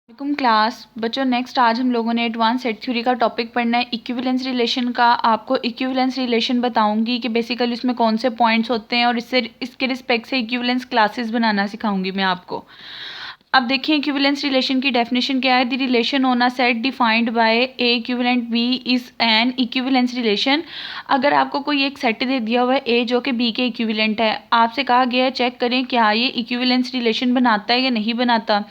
वालेकुम क्लास बच्चों। नेक्स्ट आज हम लोगों ने एडवांस सेट थ्योरी का टॉपिक पढ़ना है, इक्विवेलेंस रिलेशन का। आपको इक्विवेलेंस रिलेशन बताऊंगी कि बेसिकली उसमें कौन से पॉइंट्स होते हैं और इसके रिस्पेक्ट से इक्विवेलेंस क्लासेस बनाना सिखाऊंगी मैं आपको। अब देखिए इक्विवेलेंस रिलेशन की डेफिनेशन क्या है। The relation on a set defined by a equivalent b is an equivalence relation. अगर आपको कोई एक सेट दे दिया हुआ है ए जो कि बी के इक्विवेलेंट है, आपसे कहा गया है चेक करें क्या ये इक्विवेलेंस रिलेशन बनाता है या नहीं बनाता।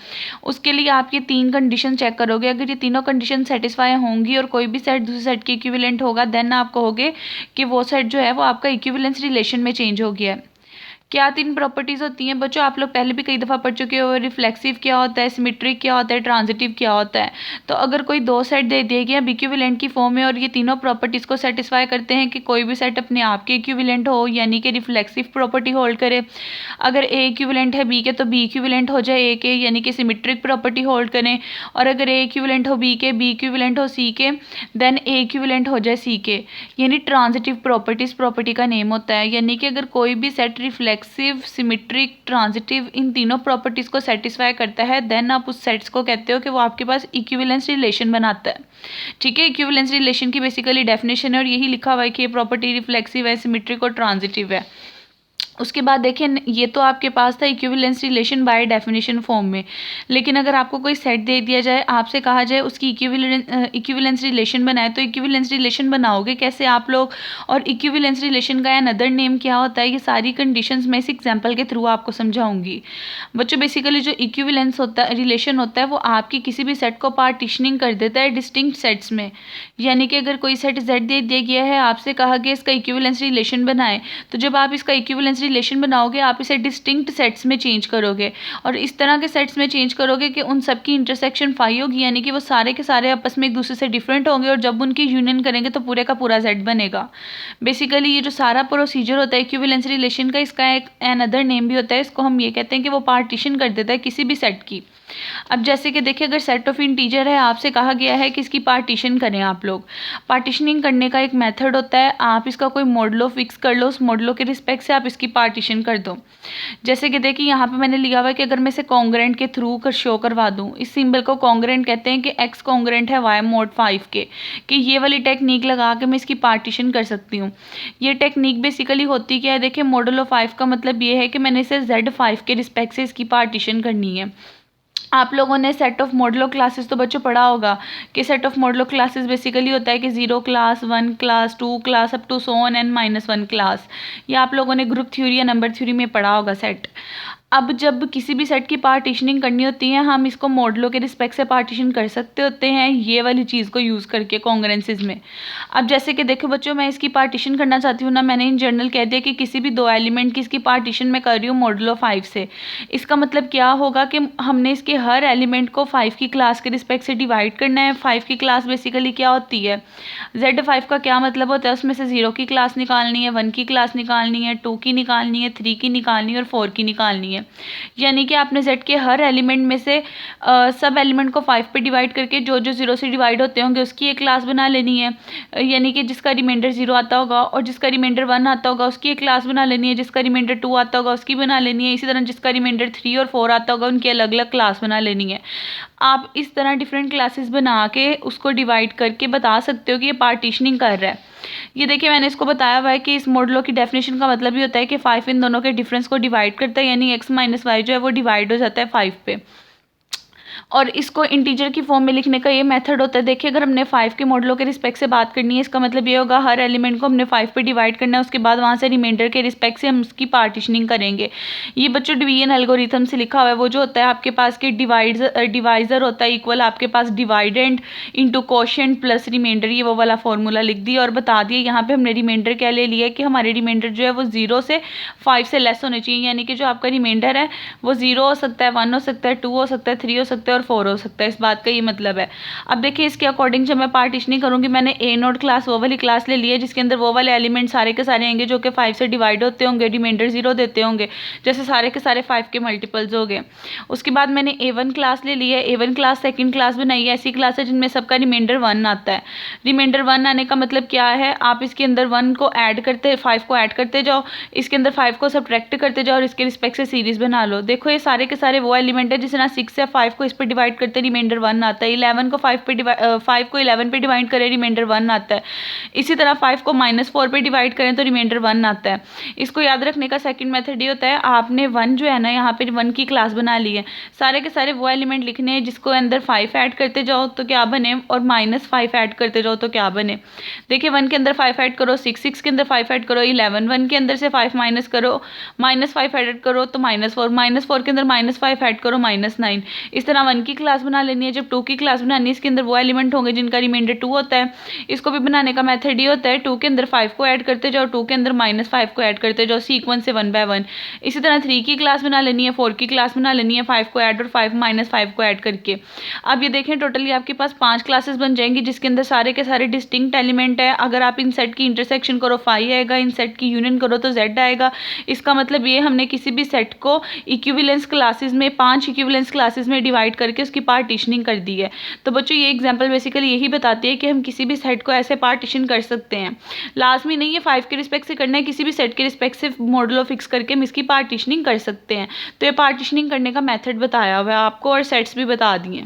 उसके लिए आप ये 3 कंडीशन चेक करोगे। अगर ये तीनों कंडीशन सेटिस्फाई होंगी और कोई भी सेट दूसरे सेट के इक्विवेलेंट होगा, देन आप कहोगे कि वो सेट जो है वो आपका इक्विवेलेंस रिलेशन में चेंज हो गया है। क्या 3 प्रॉपर्टीज होती हैं बच्चों, आप लोग पहले भी कई दफ़ा पढ़ चुके हो। रिफ्लेक्सिव क्या होता है, सिमेट्रिक क्या होता है, ट्रांजिटिव क्या होता है। तो अगर कोई 2 सेट दे दिए गए इक्विवेलेंट की फॉर्म में और ये तीनों प्रॉपर्टीज़ को सेटिस्फाई करते हैं कि कोई भी सेट अपने आप के इक्विवेलेंट हो, यानी कि रिफ्लेक्सिव प्रॉपर्टी होल्ड करे। अगर ए इक्विवेलेंट है बी के तो बी इक्विवेलेंट हो जाए ए के, यानी कि सिमेट्रिक प्रॉपर्टी होल्ड करें। और अगर ए इक्विवेलेंट हो बी के, बी इक्विवेलेंट हो सी के, देन ए इक्विवेलेंट हो जाए सी के, यानी ट्रांजिटिव प्रॉपर्टीज प्रॉपर्टी का नेम होता है। यानी कि अगर कोई भी सेट रिफ्लेक्सिव, सिमेट्रिक, ट्रांजिटिव इन तीनों प्रॉपर्टीज को सेटिस्फाई करता है, देन आप उस सेट्स को कहते हो कि वो आपके पास इक्विवेलेंस रिलेशन बनाता है। ठीक है, इक्विवेलेंस रिलेशन की बेसिकली डेफिनेशन है और यही लिखा हुआ है कि ये प्रॉपर्टी रिफ्लेक्सिव है, सिमेट्रिक और ट्रांजिटिव है। उसके बाद देखिए ये तो आपके पास था equivalence relation by definition form में। लेकिन अगर आपको कोई सेट दे दिया जाए, आपसे कहा जाए उसकी इक्विवेलेंस रिलेशन बनाए, तो इक्विवेलेंस रिलेशन बनाओगे कैसे आप लोग, और इक्विवेलेंस रिलेशन का अनदर नेम क्या होता है, ये सारी कंडीशंस मैं इस एग्जांपल के थ्रू आपको समझाऊंगी। बच्चों बेसिकली जो इक्विवेलेंस होता है, रिलेशन होता है, वो आपकी किसी भी सेट को पार्टीशनिंग कर देता है डिस्टिंक्ट सेट्स में। यानी कि अगर कोई सेट Z दे दिया गया है, आपसे कहा गया इसका इक्विवेलेंस रिलेशन बनाए, तो जब आप इसका इक्विवेलेंस रिलेशन बनाओगे आप इसे डिस्टिंक्ट सेट्स में चेंज करोगे। और इस तरह के सेट्स में चेंज करोगे कि उन सब की इंटरसेक्शन 5 होगी, यानी कि वो सारे के सारे आपस में एक दूसरे से डिफरेंट होंगे, और जब उनकी यूनियन करेंगे तो पूरे का पूरा Z बनेगा। बेसिकली ये जो सारा प्रोसीजर होता है इक्विवेलेंस रिलेशन का, इसका एक अनदर नेम भी होता है। इसको हम ये कहते हैं कि वो पार्टीशन कर देता है किसी भी सेट की। अब जैसे कि देखिए अगर सेट ऑफ इंटीजर है, आपसे कहा गया है कि इसकी पार्टीशन करें आप लोग। पार्टीशनिंग करने का एक मेथड होता है, आप इसका कोई मॉडलो फिक्स कर लो, उस मॉडलो के रिस्पेक्ट से आप इसकी पार्टीशन कर दो। जैसे कि देखिए यहाँ पे मैंने लिखा हुआ है कि अगर मैं इसे कॉन्ग्रेंट के थ्रू शो करवा दूँ, इस सिंबल को कॉन्ग्रेंट कहते हैं कि x कॉन्ग्रेंट है y mod 5 के, कि ये वाली टेक्निक लगा के मैं इसकी पार्टीशन कर सकती हूँ। ये टेक्निक बेसिकली होती क्या है, देखिए मॉडलो 5 का मतलब ये है कि मैंने इसे Z5 के रिस्पेक्ट से इसकी पार्टीशन करनी है। आप लोगों ने सेट ऑफ मॉडलो क्लासेस तो बच्चों पढ़ा होगा कि set of modulo classes basically होता है कि 0 class, 1 class, 2 class up to so on n -1 class. ये आप लोगों ने ग्रुप थ्योरी या नंबर थ्योरी में पढ़ा होगा सेट। अब जब किसी भी सेट की पार्टीशनिंग करनी होती है, हम इसको मॉडलो के रिस्पेक्ट से पार्टीशन कर सकते होते हैं ये वाली चीज़ को यूज़ करके कॉन्ग्रेंसेस में। अब जैसे कि देखो बच्चों, मैं इसकी पार्टीशन करना चाहती हूँ ना, मैंने इन जनरल कह दिया कि किसी भी 2 एलिमेंट की इसकी पार्टीशन मैं कर रही हूँ मॉडलो 5 से। इसका मतलब क्या होगा कि हमने इसके हर एलिमेंट को 5 की क्लास के रिस्पेक्ट से डिवाइड करना है। 5 की क्लास बेसिकली क्या होती है, Z5 का क्या मतलब होता है, उसमें से 0 की क्लास निकालनी है, 1 की क्लास निकालनी है, 2 की निकालनी है, 3 की निकालनी है और 4 की निकालनी है। यानी कि आपने Z के हर एलिमेंट में से सब एलिमेंट को 5 पे डिवाइड करके जो जो 0 से डिवाइड होते होंगे उसकी एक क्लास बना लेनी है। यानी कि जिसका रिमाइंडर 0 आता होगा और जिसका रिमाइंडर 1 आता होगा उसकी एक क्लास बना लेनी है, जिसका रिमाइंडर 2 आता होगा उसकी बना लेनी है। इसी तरह जिसका रिमाइंडर 3 और 4 आता होगा उनकी अलग अलग क्लास बना लेनी है। आप इस तरह डिफरेंट क्लासेस बना के उसको डिवाइड करके बता सकते हो कि ये पार्टीशनिंग कर रहा है। ये देखिए मैंने इसको बताया हुआ है कि इस मॉडलो की डेफिनेशन का मतलब ये होता है कि 5 इन दोनों के डिफरेंस को डिवाइड करता है, यानी x - y जो है वो डिवाइड हो जाता है 5 पे। और इसको इंटीजर की फॉर्म में लिखने का ये मेथड होता है। देखिए अगर हमने 5 के मॉडलों के रिस्पेक्ट से बात करनी है, इसका मतलब ये होगा हर एलिमेंट को हमने 5 पे डिवाइड करना है, उसके बाद वहाँ से रिमाइंडर के रिस्पेक्ट से हम उसकी पार्टीशनिंग करेंगे। ये बच्चों डिवीजन एल्गोरिथम से लिखा हुआ है। वो जो होता है आपके पास कि डिवाइजर होता है इक्वल आपके पास dividend into quotient plus remainder, ये वो वाला फॉर्मूला लिख दिया और बता दिया यहाँ पे हमने रिमाइंडर क्या ले लिया है कि हमारे रिमाइंडर जो है वो 0 से 5 से लेस होने चाहिए। यानी कि जो आपका रिमाइंडर है वो 0 हो सकता है, 1 हो सकता है, 2 हो सकता है, 3 हो सकता है और 4 हो सकता है। इस बात का ये मतलब है। अब देखिए इसके अकॉर्डिंग जब मैं पार्टीशनिंग करूंगी, मैंने ए नोड क्लास वो वाली क्लास ले ली है जिसके अंदर वो वाले एलिमेंट सारे के सारे आएंगे जो कि 5 से डिवाइड होते होंगे, रिमाइंडर 0 देते होंगे, जैसे सारे के सारे 5 के मल्टीपल्स हो गए। उसके बाद मैंने A1 क्लास ले ली है। A1 क्लास सेकंड क्लास बनाई है, ऐसी क्लास है जिनमें सबका रिमाइंडर 1 आता है। रिमाइंडर 1 आने का मतलब क्या है, आप इसके अंदर 1 को ऐड करते 5 को ऐड करते जाओ, इसके अंदर 5 को सब्ट्रैक्ट करते जाओ और इसके रिस्पेक्ट से सीरीज बना लो। देखो ये सारे के सारे वो एलिमेंट है जिस तरह 6 या 5 को इस पे डिवाइड करते रिमाइंडर 1 आता है। 11 को 5 को 11 पे डिवाइड करें रिमाइंडर 1 आता है। इसी तरह 5 को -4 पे डिवाइड करें तो रिमाइंडर 1 आता है। इसको याद रखने का सेकंड मेथड ये होता है, आपने 1 जो है ना यहाँ पे 1 की क्लास बना ली है, सारे के सारे वो एलिमेंट लिखने हैं जिसको अंदर 5 ऐड करते जाओ तो क्या बने और -5 ऐड करते जाओ तो क्या बने। देखिए 1 के अंदर 5 ऐड करो 6, 6 के अंदर 5 ऐड करो 11, 1 के अंदर से 5 माइनस करो, -5 ऐड करो तो -4, -4 के अंदर -5 ऐड करो -9। इस तरह 1 की क्लास बना लेनी है। जब 2 की क्लास बनानी है इसके अंदर वो एलिमेंट होंगे जिनका रिमाइंडर 2 होता है। इसको भी बनाने का मेथड ये होता है, 2 के अंदर 5 को ऐड करते जाओ, 2 के अंदर -5 को ऐड करते जाओ सीक्वेंस से 1 बाय 1। इसी तरह 3 की क्लास बना लेनी है, 4 की क्लास बना लेनी है, 5 को ऐड और 5 -5 को ऐड करके। अब ये देखें टोटली आपके पास 5 क्लासेस बन जाएंगी जिसके अंदर सारे के सारे डिस्टिंक्ट एलिमेंट है। अगर आप इन सेट की इंटरसेक्शन करो 5 आएगा, इन सेट की यूनियन करो तो Z आएगा। इसका मतलब ये हमने किसी भी सेट को इक्विवेलेंस क्लासेस में 5 इक्विवेलेंस क्लासेस में डिवाइड करके उसकी पार्टीशनिंग कर दी है। तो बच्चों ये एग्जांपल बेसिकली यही बताती है कि हम किसी भी सेट को ऐसे पार्टीशन कर सकते हैं। लाजमी नहीं है 5 के रिस्पेक्ट से करना है, किसी भी सेट के रिस्पेक्ट से मॉडुलो फिक्स करके हम इसकी पार्टीशनिंग कर सकते हैं। तो ये पार्टीशनिंग करने का मेथड बताया हुआ है आपको और सेट्स भी बता दिए।